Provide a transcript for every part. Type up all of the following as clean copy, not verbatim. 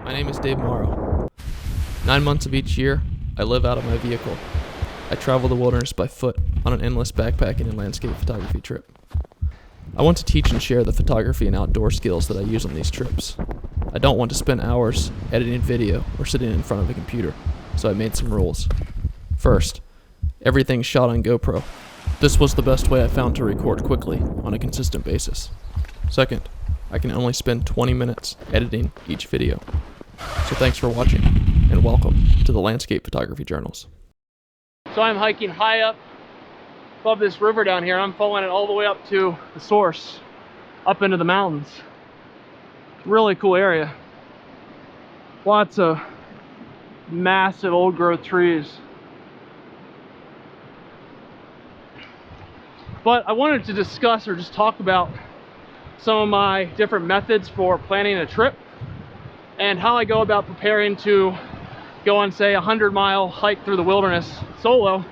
My name is Dave Morrow. 9 months of each year, I live out of my vehicle. I travel the wilderness by foot on an endless backpacking and landscape photography trip. I want to teach and share the photography and outdoor skills that I use on these trips. I don't want to spend hours editing video or sitting in front of a computer, so I made some rules. First, everything's shot on GoPro. This was the best way I found to record quickly on a consistent basis. Second, I can only spend 20 minutes editing each video. So thanks for watching, and welcome to the Landscape Photography Journals. So I'm hiking high up above this river down here. I'm following it all the way up to the source, up into the mountains. Really cool area. Lots of massive old growth trees. But I wanted to discuss or just talk about some of my different methods for planning a trip and how I go about preparing to go on, say, a 100-mile hike through the wilderness solo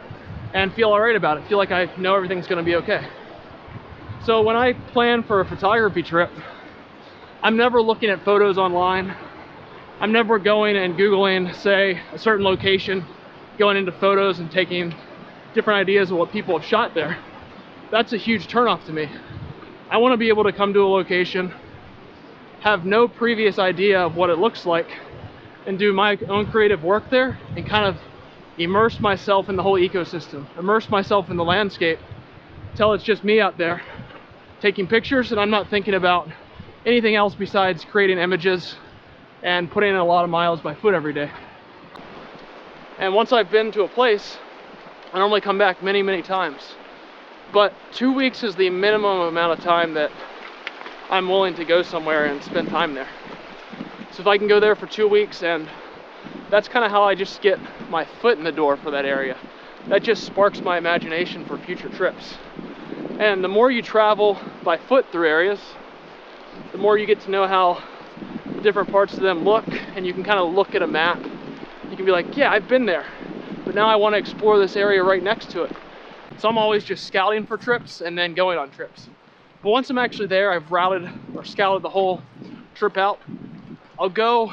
and feel all right about it, feel like I know everything's going to be okay. So when I plan for a photography trip, I'm never looking at photos online. I'm never going and Googling, say, a certain location, going into photos and taking different ideas of what people have shot there. That's a huge turnoff to me. I want to be able to come to a location, have no previous idea of what it looks like, and do my own creative work there and kind of immerse myself in the whole ecosystem, immerse myself in the landscape till it's just me out there taking pictures and I'm not thinking about anything else besides creating images and putting in a lot of miles by foot every day. And once I've been to a place, I normally come back many, many times. But 2 weeks is the minimum amount of time that I'm willing to go somewhere and spend time there. So if I can go there for 2 weeks, and that's kind of how I just get my foot in the door for that area. That just sparks my imagination for future trips. And the more you travel by foot through areas, the more you get to know how the different parts of them look, and you can kind of look at a map. You can be like, yeah, I've been there, but now I want to explore this area right next to it. So I'm always just scouting for trips and then going on trips. But once I'm actually there, I've routed or scouted the whole trip out. I'll go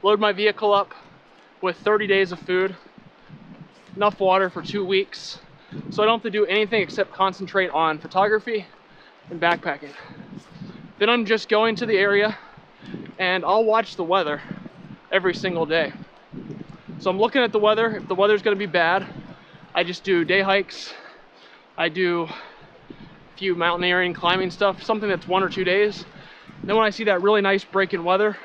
load my vehicle up with 30 days of food, enough water for 2 weeks, so I don't have to do anything except concentrate on photography and backpacking. Then I'm just going to the area and I'll watch the weather every single day. So I'm looking at the weather. If the weather's gonna be bad, I just do day hikes. I do a few mountaineering, climbing stuff, something that's 1 or 2 days. And then when I see that really nice break in weather,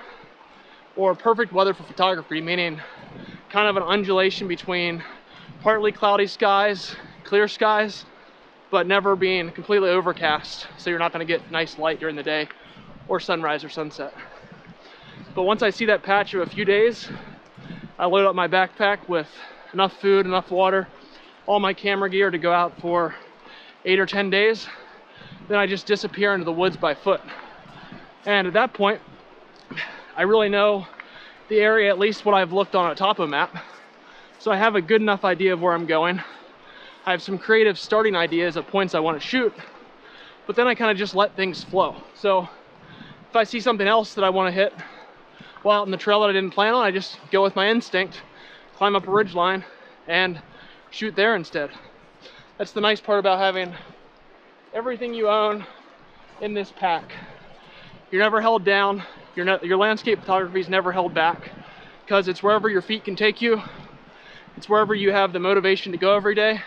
or perfect weather for photography, meaning kind of an undulation between partly cloudy skies, clear skies, but never being completely overcast, so you're not going to get nice light during the day, or sunrise or sunset. But once I see that patch of a few days, I load up my backpack with enough food, enough water, all my camera gear to go out for 8 or 10 days. Then I just disappear into the woods by foot. And at that point, I really know the area, at least what I've looked on a topo map. So I have a good enough idea of where I'm going. I have some creative starting ideas of points I want to shoot, but then I kind of just let things flow. So if I see something else that I want to hit while out in the trail that I didn't plan on, I just go with my instinct, climb up a ridge line, and shoot there instead. That's the nice part about having everything you own in this pack. You're never held down. Your landscape photography is never held back, because it's wherever your feet can take you. It's wherever you have the motivation to go every day.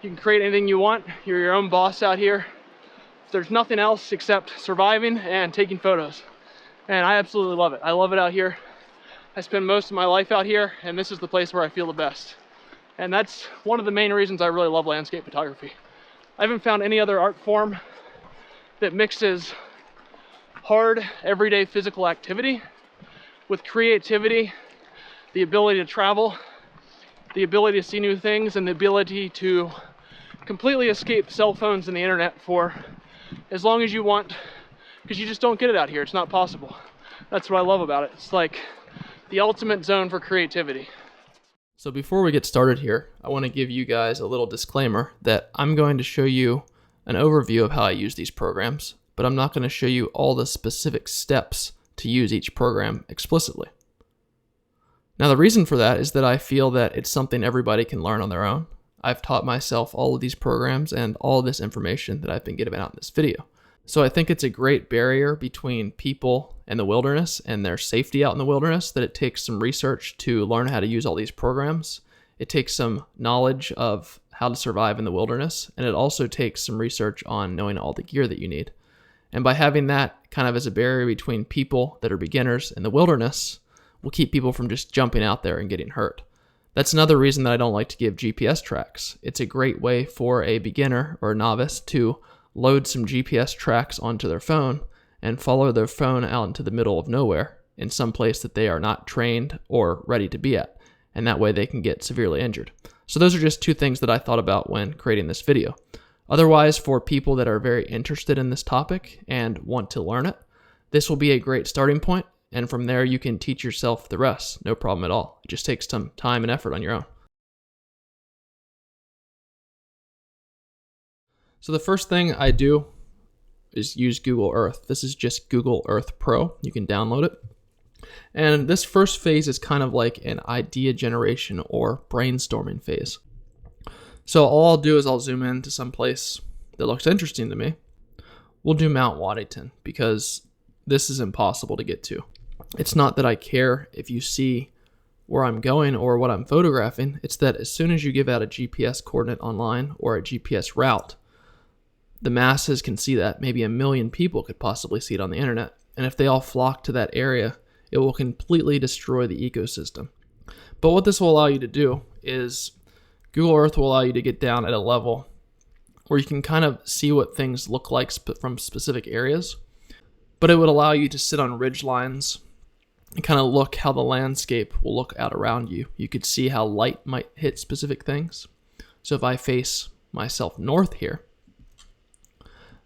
You can create anything you want. You're your own boss out here. There's nothing else except surviving and taking photos. And I absolutely love it. I love it out here. I spend most of my life out here, and this is the place where I feel the best. And that's one of the main reasons I really love landscape photography. I haven't found any other art form that mixes hard, everyday physical activity with creativity, the ability to travel, the ability to see new things, and the ability to completely escape cell phones and the internet for as long as you want, because you just don't get it out here. It's not possible. That's what I love about it. It's like the ultimate zone for creativity. So before we get started here, I want to give you guys a little disclaimer that I'm going to show you an overview of how I use these programs, but I'm not going to show you all the specific steps to use each program explicitly. Now, the reason for that is that I feel that it's something everybody can learn on their own. I've taught myself all of these programs and all of this information that I've been giving out in this video. So I think it's a great barrier between people and the wilderness and their safety out in the wilderness that it takes some research to learn how to use all these programs. It takes some knowledge of how to survive in the wilderness, and it also takes some research on knowing all the gear that you need. And by having that kind of as a barrier between people that are beginners and the wilderness, will keep people from just jumping out there and getting hurt. That's another reason that I don't like to give GPS tracks. It's a great way for a beginner or a novice to load some GPS tracks onto their phone and follow their phone out into the middle of nowhere in some place that they are not trained or ready to be at. And that way they can get severely injured. So those are just two things that I thought about when creating this video. Otherwise, for people that are very interested in this topic and want to learn it, this will be a great starting point. And from there, you can teach yourself the rest. No problem at all. It just takes some time and effort on your own. So the first thing I do is use Google Earth. This is just Google Earth Pro. You can download it. And this first phase is kind of like an idea generation or brainstorming phase. So all I'll do is I'll zoom in to some place that looks interesting to me. We'll do Mount Waddington because this is impossible to get to. It's not that I care if you see where I'm going or what I'm photographing. It's that as soon as you give out a GPS coordinate online or a GPS route, the masses can see that. Maybe 1 million people could possibly see it on the internet. And if they all flock to that area, it will completely destroy the ecosystem. But what this will allow you to do is Google Earth will allow you to get down at a level where you can kind of see what things look like from specific areas. But it would allow you to sit on ridge lines and kind of look how the landscape will look out around you. You could see how light might hit specific things. So if I face myself north here,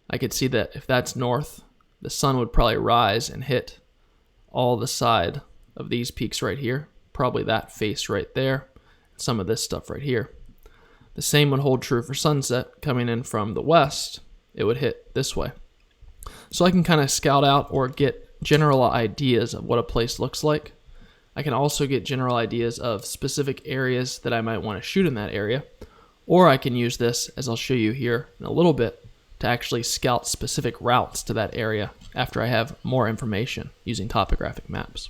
I could see that if that's north, the sun would probably rise and hit all the side of these peaks right here, probably that face right there, and some of this stuff right here. The same would hold true for sunset. Coming in from the west, it would hit this way. So I can kind of scout out or get general ideas of what a place looks like. I can also get general ideas of specific areas that I might want to shoot in that area. Or I can use this, as I'll show you here in a little bit, to actually scout specific routes to that area after I have more information using topographic maps.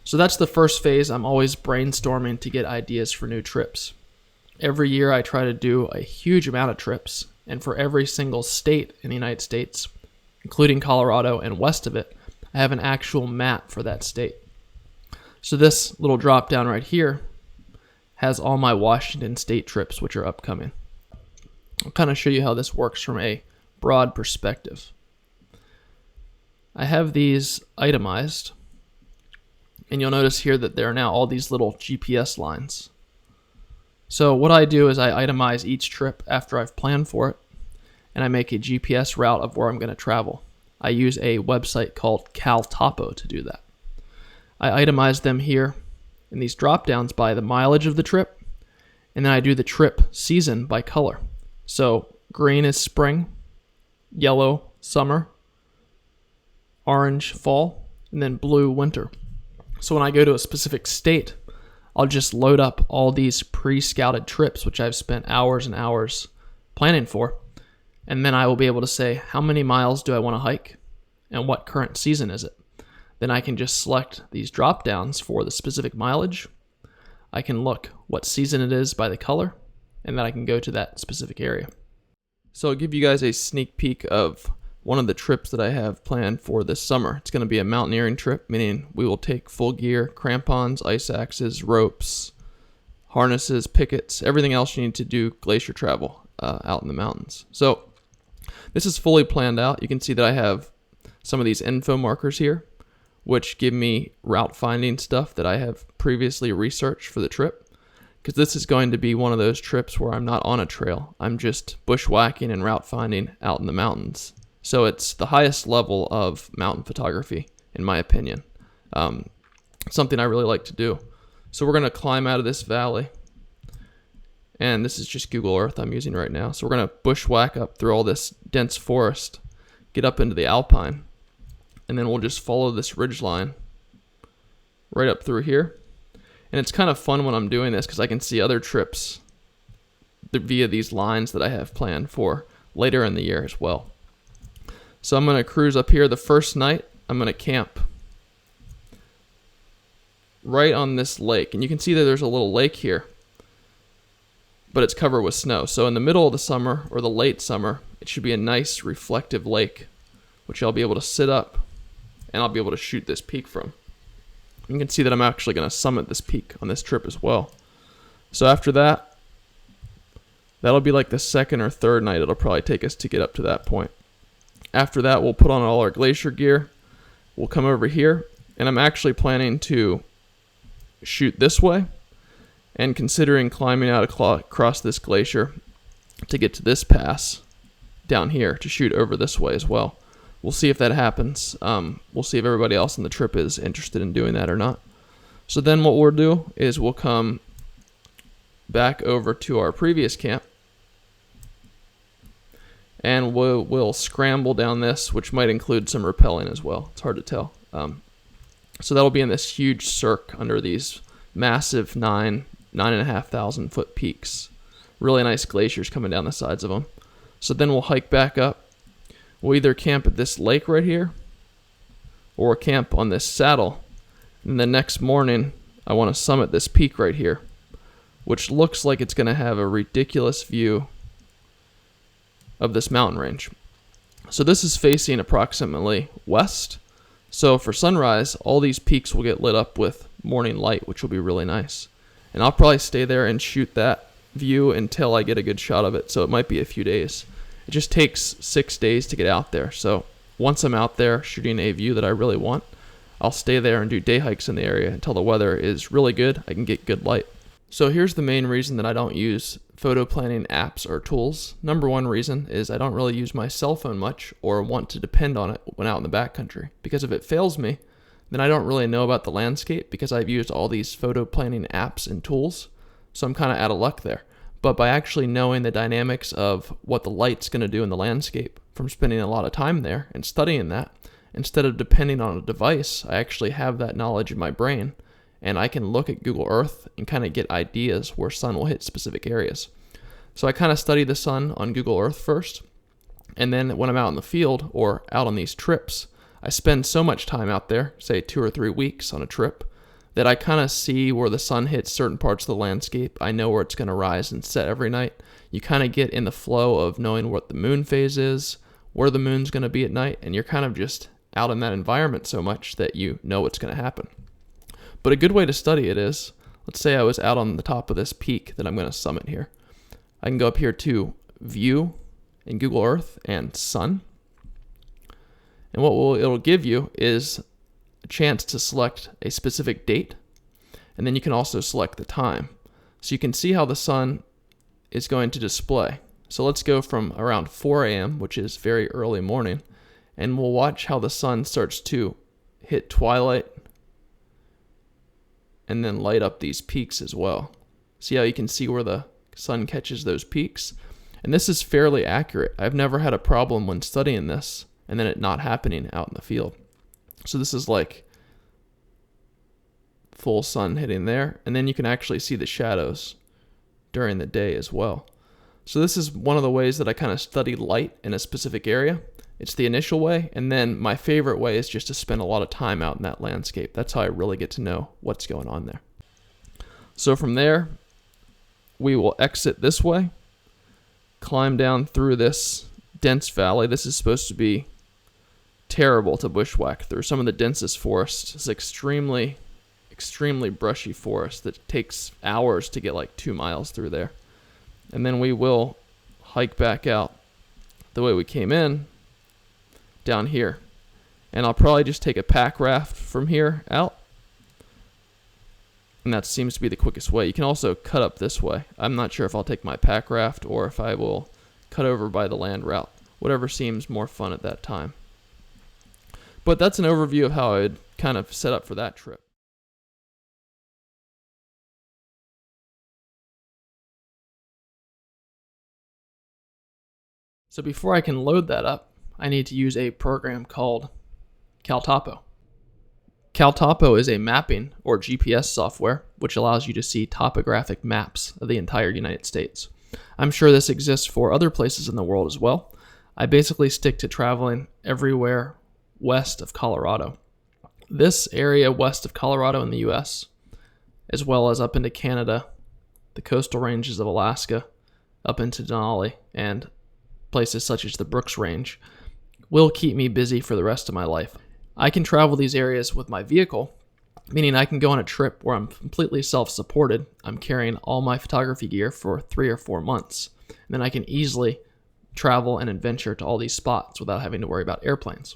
So that's the first phase. I'm always brainstorming to get ideas for new trips. Every year I try to do a huge amount of trips, and for every single state in the United States, including Colorado and west of it, I have an actual map for that state. So this little drop down right here has all my Washington state trips which are upcoming. I'll kind of show you how this works from a broad perspective. I have these itemized, and you'll notice here that there are now all these little GPS lines. So what I do is I itemize each trip after I've planned for it, and I make a GPS route of where I'm going to travel. I use a website called CalTopo to do that. I itemize them here in these drop downs by the mileage of the trip, and then I do the trip season by color. So green is spring, yellow summer, orange fall, and then blue winter. So when I go to a specific state, I'll just load up all these pre-scouted trips, which I've spent hours and hours planning for. And then I will be able to say, how many miles do I want to hike? And what current season is it? Then I can just select these drop downs for the specific mileage. I can look what season it is by the color, and then I can go to that specific area. So I'll give you guys a sneak peek of one of the trips that I have planned for this summer. It's going to be a mountaineering trip, meaning we will take full gear, crampons, ice axes, ropes, harnesses, pickets, everything else you need to do glacier travel out in the mountains. So this is fully planned out. You can see that I have some of these info markers here, which give me route finding stuff that I have previously researched for the trip. Because this is going to be one of those trips where I'm not on a trail. I'm just bushwhacking and route finding out in the mountains. So it's the highest level of mountain photography, in my opinion. Something I really like to do. So we're going to climb out of this valley. And this is just Google Earth I'm using right now. So we're going to bushwhack up through all this dense forest, get up into the alpine, and then we'll just follow this ridge line right up through here. And it's kind of fun when I'm doing this because I can see other trips via these lines that I have planned for later in the year as well. So I'm going to cruise up here the first night. I'm going to camp right on this lake. And you can see that there's a little lake here, but it's covered with snow. So in the middle of the summer or the late summer, it should be a nice reflective lake, which I'll be able to sit up and I'll be able to shoot this peak from. You can see that I'm actually going to summit this peak on this trip as well. So after that, that'll be like the second or third night it'll probably take us to get up to that point. After that, we'll put on all our glacier gear. We'll come over here, and I'm actually planning to shoot this way and considering climbing out across this glacier to get to this pass down here to shoot over this way as well. We'll see if that happens. We'll see if everybody else on the trip is interested in doing that or not. So then what we'll do is we'll come back over to our previous camp, and we'll scramble down this, which might include some rappelling as well. It's hard to tell. So that'll be in this huge cirque under these massive 9,500 foot peaks. Really nice glaciers coming down the sides of them. So then we'll hike back up. We'll either camp at this lake right here or camp on this saddle. And the next morning, I want to summit this peak right here, which looks like it's going to have a ridiculous view of this mountain range. So this is facing approximately west. So for sunrise, all these peaks will get lit up with morning light, which will be really nice. And I'll probably stay there and shoot that view until I get a good shot of it. So it might be a few days. It just takes 6 days to get out there. So once I'm out there shooting a view that I really want, I'll stay there and do day hikes in the area until the weather is really good. I can get good light. So here's the main reason that I don't use photo planning apps or tools. Number one reason is I don't really use my cell phone much or want to depend on it when out in the backcountry. Because if it fails me, then I don't really know about the landscape because I've used all these photo planning apps and tools. So I'm kind of out of luck there. But by actually knowing the dynamics of what the light's going to do in the landscape from spending a lot of time there and studying that, instead of depending on a device, I actually have that knowledge in my brain. And I can look at Google Earth and kind of get ideas where sun will hit specific areas. So I kind of study the sun on Google Earth first. And then when I'm out in the field or out on these trips, I spend so much time out there, say 2 or 3 weeks on a trip, that I kind of see where the sun hits certain parts of the landscape. I know where it's going to rise and set every night. You kind of get in the flow of knowing what the moon phase is, where the moon's going to be at night, and you're kind of just out in that environment so much that you know what's going to happen. But a good way to study it is, let's say I was out on the top of this peak that I'm going to summit here. I can go up here to View in Google Earth and Sun. And what it'll give you is a chance to select a specific date. And then you can also select the time. So you can see how the sun is going to display. So let's go from around 4 a.m., which is very early morning, and we'll watch how the sun starts to hit twilight and then light up these peaks as well. See how you can see where the sun catches those peaks? And this is fairly accurate. I've never had a problem when studying this and then it not happening out in the field. So this is like full sun hitting there, and then you can actually see the shadows during the day as well. So this is one of the ways that I kind of study light in a specific area. It's the initial way, and then my favorite way is just to spend a lot of time out in that landscape. That's how I really get to know what's going on there. So from there, we will exit this way, climb down through this dense valley. This is supposed to be terrible to bushwhack through. Some of the densest forest is extremely brushy forest that takes hours to get like 2 miles through there. And then we will hike back out the way we came in down here. And I'll probably just take a pack raft from here out. And that seems to be the quickest way. You can also cut up this way. I'm not sure if I'll take my pack raft or if I will cut over by the land route. Whatever seems more fun at that time. But that's an overview of how I'd kind of set up for that trip. So before I can load that up, I need to use a program called Caltopo. CalTopo is a mapping or GPS software which allows you to see topographic maps of the entire United States. I'm sure this exists for other places in the world as well. I basically stick to traveling everywhere west of Colorado. This area west of Colorado in the US, as well as up into Canada, the coastal ranges of Alaska, up into Denali, and places such as the Brooks Range, will keep me busy for the rest of my life. I can travel these areas with my vehicle, meaning I can go on a trip where I'm completely self-supported. I'm carrying all my photography gear for 3 or 4 months, and then I can easily travel and adventure to all these spots without having to worry about airplanes.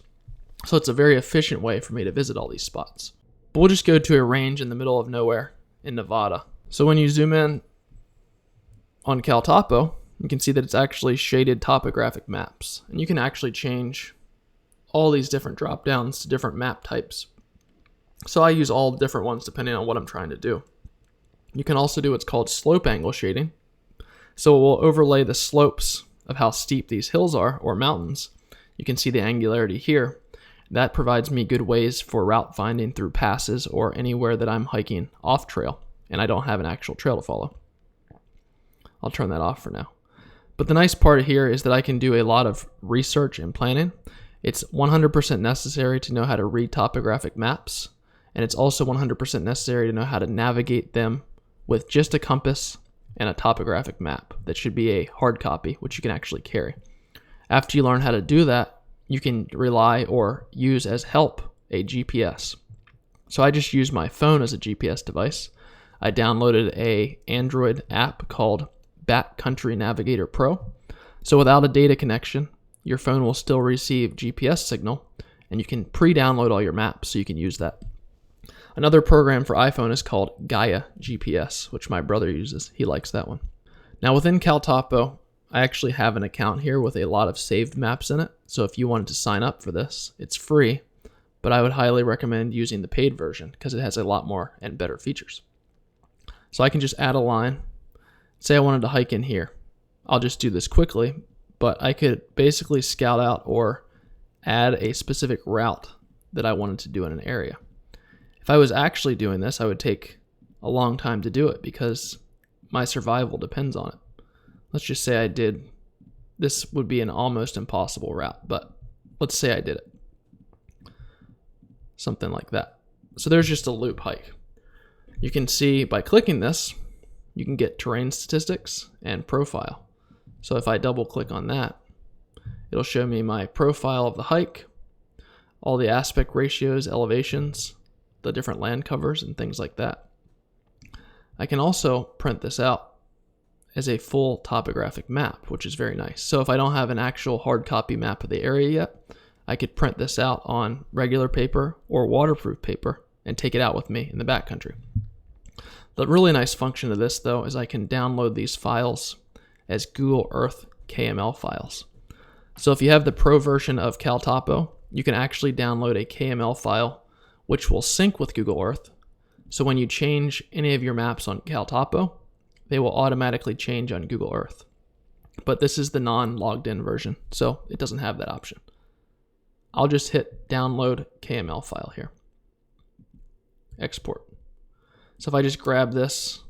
So it's a very efficient way for me to visit all these spots. But we'll just go to a range in the middle of nowhere in Nevada. So when you zoom in on CalTopo, you can see that it's actually shaded topographic maps. And you can actually change all these different drop downs to different map types. So I use all different ones depending on what I'm trying to do. You can also do what's called slope angle shading. So it will overlay the slopes of how steep these hills are or mountains. You can see the angularity here. That provides me good ways for route finding through passes or anywhere that I'm hiking off trail and I don't have an actual trail to follow. I'll turn that off for now. But the nice part here is that I can do a lot of research and planning. It's 100% necessary to know how to read topographic maps, and it's also 100% necessary to know how to navigate them with just a compass and a topographic map that should be a hard copy, which you can actually carry. After you learn how to do that, you can rely or use as help a GPS. So I just use my phone as a GPS device. I downloaded an Android app called Backcountry Navigator Pro. So without a data connection, your phone will still receive GPS signal, and you can pre-download all your maps so you can use that. Another program for iPhone is called Gaia GPS, which my brother uses. He likes that one. Now within CalTopo, I actually have an account here with a lot of saved maps in it. So if you wanted to sign up for this, it's free, but I would highly recommend using the paid version because it has a lot more and better features. So I can just add a line. Say I wanted to hike in here. I'll just do this quickly, but I could basically scout out or add a specific route that I wanted to do in an area. If I was actually doing this, I would take a long time to do it because my survival depends on it. Let's just say I did, this would be an almost impossible route, but let's say I did it. Something like that. So there's just a loop hike. You can see by clicking this, you can get terrain statistics and profile. So if I double click on that, it'll show me my profile of the hike, all the aspect ratios, elevations, the different land covers and things like that. I can also print this out as a full topographic map, which is very nice. So if I don't have an actual hard copy map of the area yet, I could print this out on regular paper or waterproof paper and take it out with me in the backcountry. The really nice function of this, though, is I can download these files as Google Earth KML files. So if you have the pro version of CalTopo, you can actually download a KML file which will sync with Google Earth. So when you change any of your maps on CalTopo, they will automatically change on Google Earth. But this is the non-logged in version, so it doesn't have that option. I'll just hit download KML file here. Export. So if I just grab this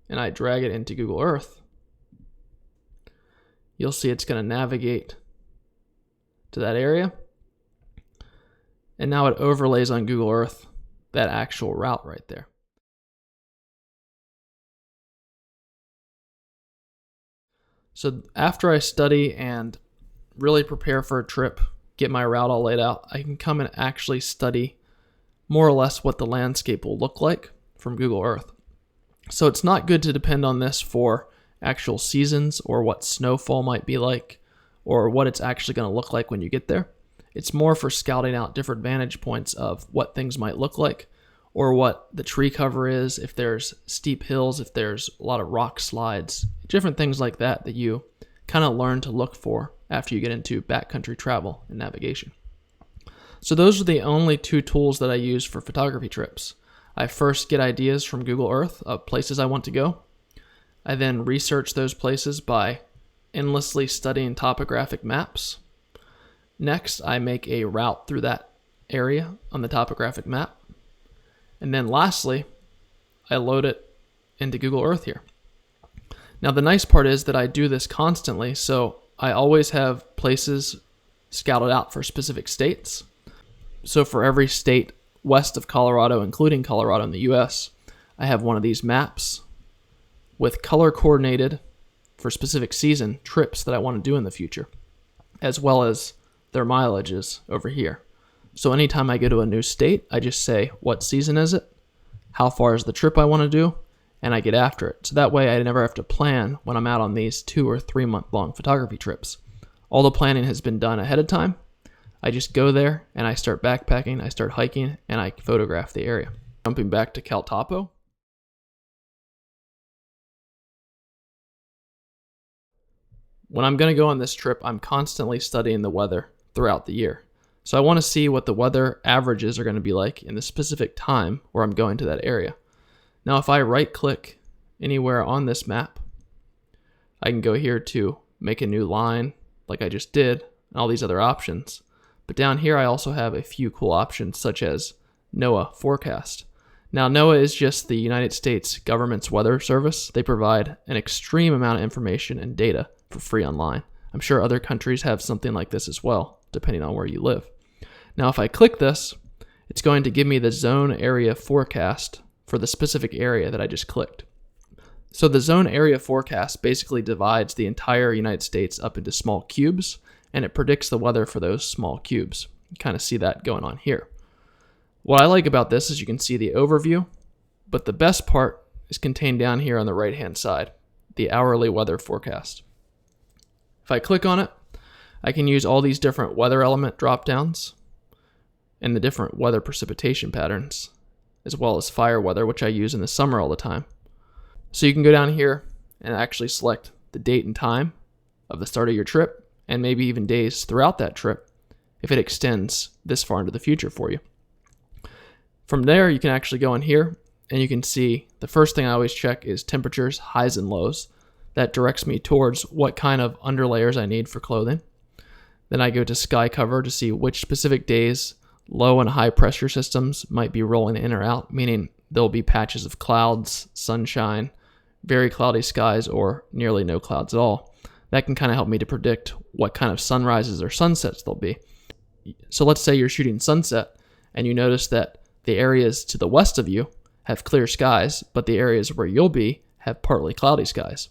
and I drag it into Google Earth, you'll see it's going to navigate to that area. And now it overlays on Google Earth that actual route right there. So after I study and really prepare for a trip, get my route all laid out, I can come and actually study more or less what the landscape will look like from Google Earth. So it's not good to depend on this for actual seasons or what snowfall might be like or what it's actually going to look like when you get there. It's more for scouting out different vantage points of what things might look like or what the tree cover is, if there's steep hills, if there's a lot of rock slides, different things like that that you kind of learn to look for after you get into backcountry travel and navigation. So those are the only two tools that I use for photography trips. I first get ideas from Google Earth of places I want to go. I then research those places by endlessly studying topographic maps. Next, I make a route through that area on the topographic map. And then lastly, I load it into Google Earth here. Now the nice part is that I do this constantly, so I always have places scouted out for specific states. So for every state west of Colorado, including Colorado in the US, I have one of these maps with color coordinated for specific season trips that I want to do in the future, as well as their mileages over here. So anytime I go to a new state, I just say, what season is it? How far is the trip I want to do? And I get after it. So that way I never have to plan when I'm out on these 2 or 3 month long photography trips. All the planning has been done ahead of time. I just go there and I start backpacking, I start hiking, and I photograph the area. Jumping back to CalTopo. When I'm going to go on this trip, I'm constantly studying the weather throughout the year. So I want to see what the weather averages are going to be like in the specific time where I'm going to that area. Now, if I right click anywhere on this map, I can go here to make a new line like I just did, and all these other options. But down here, I also have a few cool options such as NOAA forecast. Now, NOAA is just the United States government's weather service. They provide an extreme amount of information and data for free online. I'm sure other countries have something like this as well, depending on where you live. Now, if I click this, it's going to give me the zone area forecast for the specific area that I just clicked. So the zone area forecast basically divides the entire United States up into small cubes, and it predicts the weather for those small cubes. You kind of see that going on here. What I like about this is you can see the overview, but the best part is contained down here on the right-hand side, the hourly weather forecast. If I click on it, I can use all these different weather element drop-downs and the different weather precipitation patterns, as well as fire weather, which I use in the summer all the time. So you can go down here and actually select the date and time of the start of your trip, and maybe even days throughout that trip if it extends this far into the future for you. From there, you can actually go in here and you can see the first thing I always check is temperatures, highs and lows. That directs me towards what kind of underlayers I need for clothing. Then I go to sky cover to see which specific days low and high pressure systems might be rolling in or out, meaning there'll be patches of clouds, sunshine, very cloudy skies, or nearly no clouds at all. That can kind of help me to predict what kind of sunrises or sunsets there'll be. So let's say you're shooting sunset and you notice that the areas to the west of you have clear skies, but the areas where you'll be have partly cloudy skies.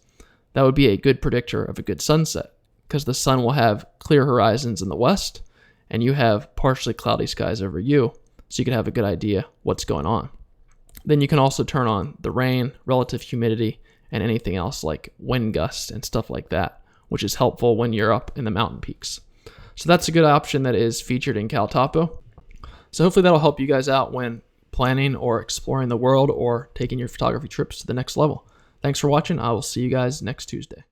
That would be a good predictor of a good sunset because the sun will have clear horizons in the west and you have partially cloudy skies over you, so you can have a good idea what's going on. Then you can also turn on the rain, relative humidity, and anything else like wind gusts and stuff like that, which is helpful when you're up in the mountain peaks. So that's a good option that is featured in CalTopo. So hopefully that'll help you guys out when planning or exploring the world or taking your photography trips to the next level. Thanks for watching. I will see you guys next Tuesday.